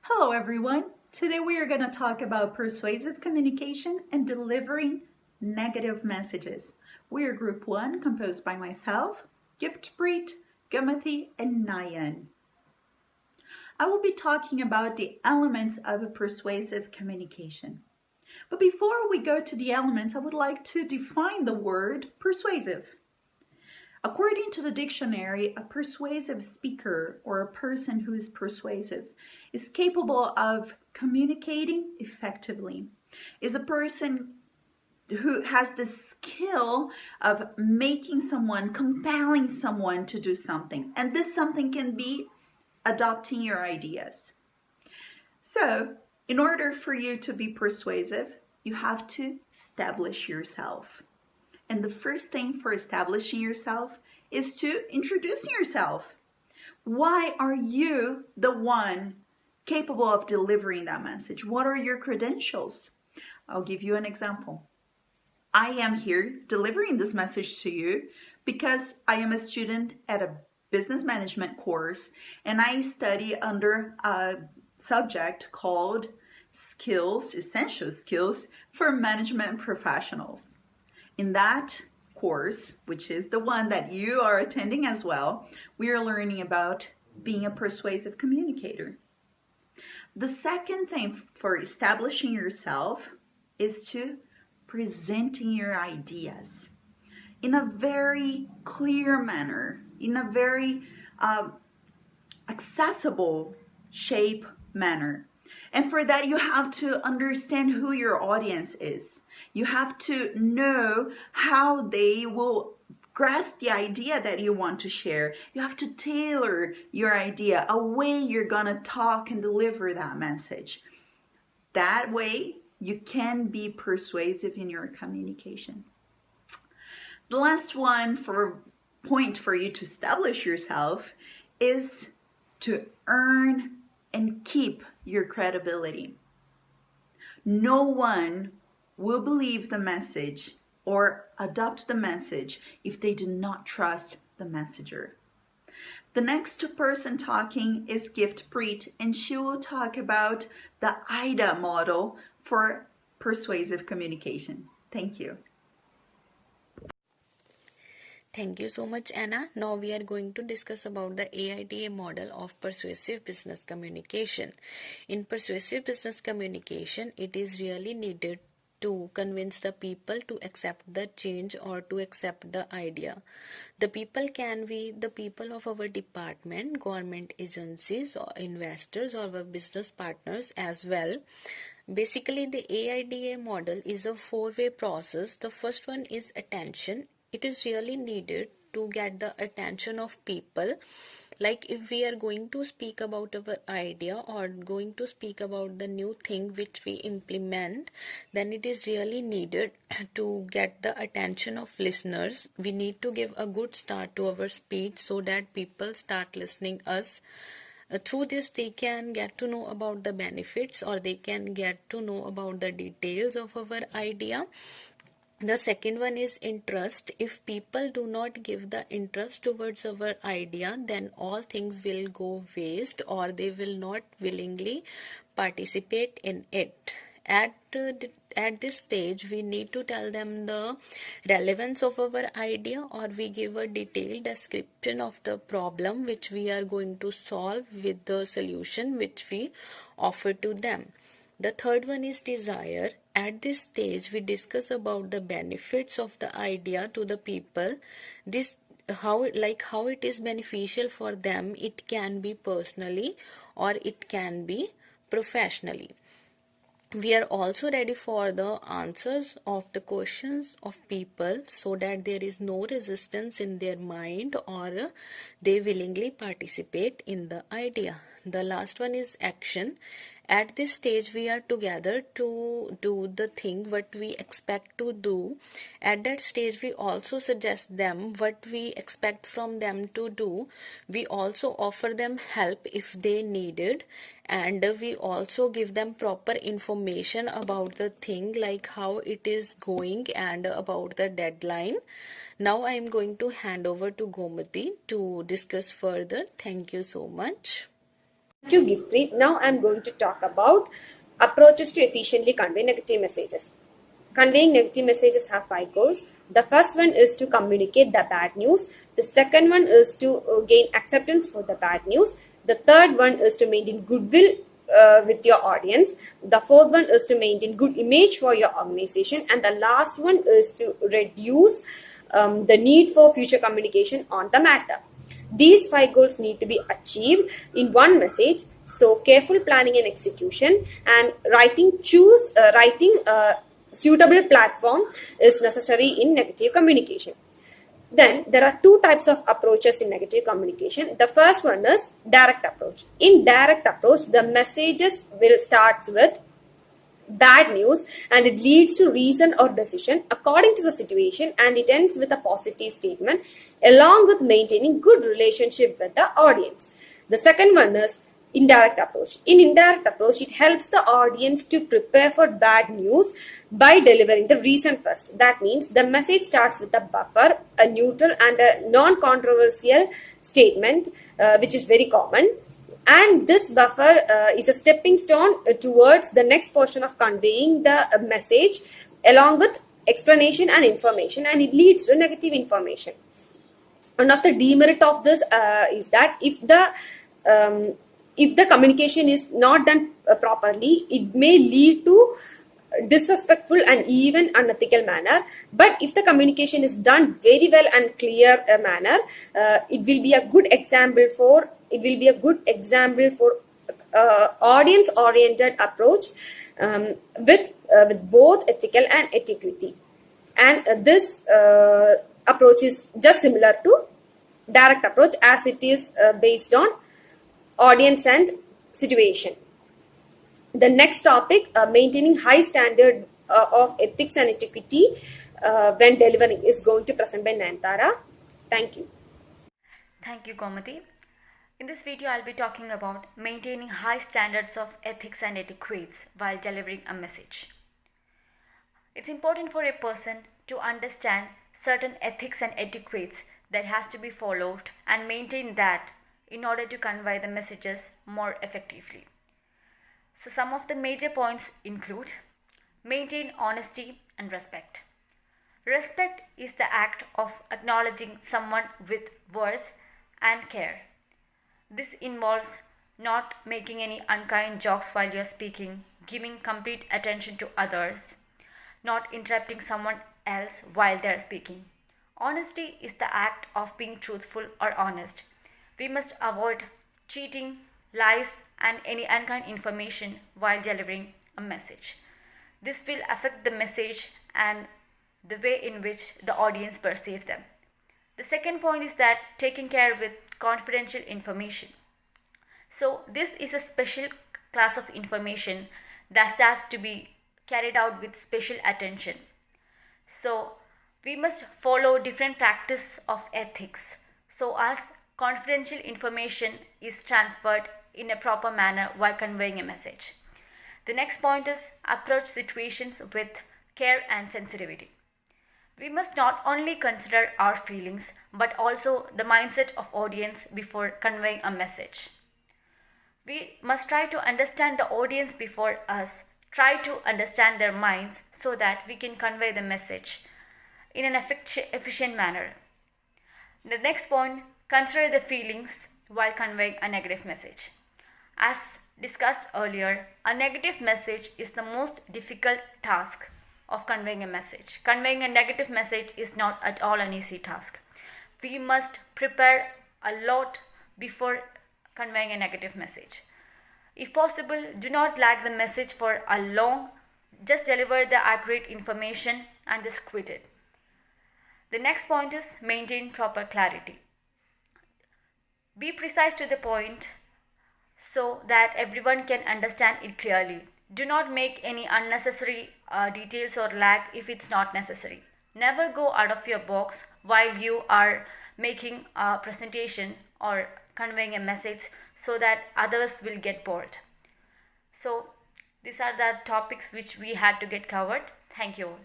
Hello everyone. Today we are going to talk about persuasive communication and delivering negative messages. We are group 1 composed by myself, Giftpreet, Gamathi, and Nayan. I will be talking about the elements of a persuasive communication. But before we go to the elements, I would like to define the word persuasive. According to the dictionary, a persuasive speaker or a person who is persuasive is capable of communicating effectively, is a person who has the skill of making someone, compelling someone to do something. And this something can be adopting your ideas. So, in order for you to be persuasive, you have to establish yourself. And the first thing for establishing yourself is to introduce yourself. Why are you the one capable of delivering that message? What are your credentials? I'll give you an example. I am here delivering this message to you because I am a student at a business management course and I study under a subject called Essential Skills for Management Professionals. In that course, which is the one that you are attending as well, we are learning about being a persuasive communicator. The second thing for establishing yourself is to presenting your ideas in a very clear manner, in a very accessible shape manner. And for that, you have to understand who your audience is. You have to know how they will grasp the idea that you want to share. You have to tailor your idea, a way you're gonna talk and deliver that message. That way, you can be persuasive in your communication. The last point for you to establish yourself is to earn and keep your credibility. No one will believe the message or adopt the message if they do not trust the messenger. The next person talking is Giftpreet, and she will talk about the AIDA model for persuasive communication. Thank you. Thank you so much, Anna. Now we are going to discuss about the AIDA model of persuasive business communication. In persuasive business communication, it is really needed to convince the people to accept the change or to accept the idea. The people can be the people of our department, government agencies, or investors, or our business partners as well. Basically, the AIDA model is a four-way process. The first one is attention. It is really needed to get the attention of people. Like if we are going to speak about our idea or going to speak about the new thing which we implement, then it is really needed to get the attention of listeners. We need to give a good start to our speech so that people start listening us. Through this they can get to know about the benefits or they can get to know about the details of our idea. The second one is interest. If people do not give the interest towards our idea, then all things will go waste or they will not willingly participate in it. At this stage, we need to tell them the relevance of our idea or we give a detailed description of the problem which we are going to solve with the solution which we offer to them. The third one is desire. At this stage, we discuss about the benefits of the idea to the people. How it is beneficial for them. It can be personally or it can be professionally. We are also ready for the answers of the questions of people so that there is no resistance in their mind or they willingly participate in the idea. The last one is action. At this stage, we are together to do the thing what we expect to do. At that stage, we also suggest them what we expect from them to do. We also offer them help if they need it, and we also give them proper information about the thing, like how it is going and about the deadline. Now I am going to hand over to Gomati to discuss further. Thank you so much. Thank you, Gifpreet. Now I'm going to talk about approaches to efficiently convey negative messages. Conveying negative messages have 5 goals. The first one is to communicate the bad news. The second one is to gain acceptance for the bad news. The third one is to maintain goodwill with your audience. The fourth one is to maintain good image for your organization. And the last one is to reduce the need for future communication on the matter. These 5 goals need to be achieved in one message. So careful planning and execution and writing suitable platform is necessary in negative communication. Then there are 2 types of approaches in negative communication. The first one is direct approach. In direct approach, the messages will start with bad news and it leads to reason or decision according to the situation, and it ends with a positive statement along with maintaining good relationship with the audience. The second one is indirect approach. In indirect approach, it helps the audience to prepare for bad news by delivering the reason first. That means the message starts with a buffer, a neutral and a non-controversial statement, which is very common. And this buffer is a stepping stone towards the next portion of conveying the message along with explanation and information, and it leads to negative information. One of the demerit of this is that if the communication is not done properly, it may lead to disrespectful and even unethical manner. But if the communication is done very well and clear manner, it will be a good example for audience oriented approach with both ethical and etiquette. And this approach is just similar to direct approach as it is based on audience and situation. The next topic, maintaining high standard of ethics and etiquette when delivering, is going to present by Nayantara. Thank you. Thank you, Gomati. In this video, I'll be talking about maintaining high standards of ethics and etiquettes while delivering a message. It's important for a person to understand certain ethics and etiquettes that has to be followed and maintain that in order to convey the messages more effectively. So some of the major points include: maintain honesty and respect. Respect is the act of acknowledging someone with worth and care. This involves not making any unkind jokes while you're speaking, giving complete attention to others, not interrupting someone else while they're speaking. Honesty is the act of being truthful or honest. We must avoid cheating, lies, and any unkind information while delivering a message. This will affect the message and the way in which the audience perceives them. The second point is that taking care with confidential information. So this is a special class of information that has to be carried out with special attention. So we must follow different practice of ethics so as confidential information is transferred in a proper manner while conveying a message. The next point is approach situations with care and sensitivity. We must not only consider our feelings but also the mindset of audience before conveying a message. We must try to understand the audience before us, try to understand their minds so that we can convey the message in an efficient manner. The next point, consider the feelings while conveying a negative message. As discussed earlier, a negative message is the most difficult task of conveying a message. Conveying a negative message is not at all an easy task. We must prepare a lot before conveying a negative message. If possible, do not lag the message for a long, just deliver the accurate information and just quit it. The next point is maintain proper clarity. Be precise to the point so that everyone can understand it clearly. Do not make any unnecessary details or lag if it's not necessary. Never go out of your box while you are making a presentation or conveying a message so that others will get bored. So these are the topics which we had to get covered. Thank you all.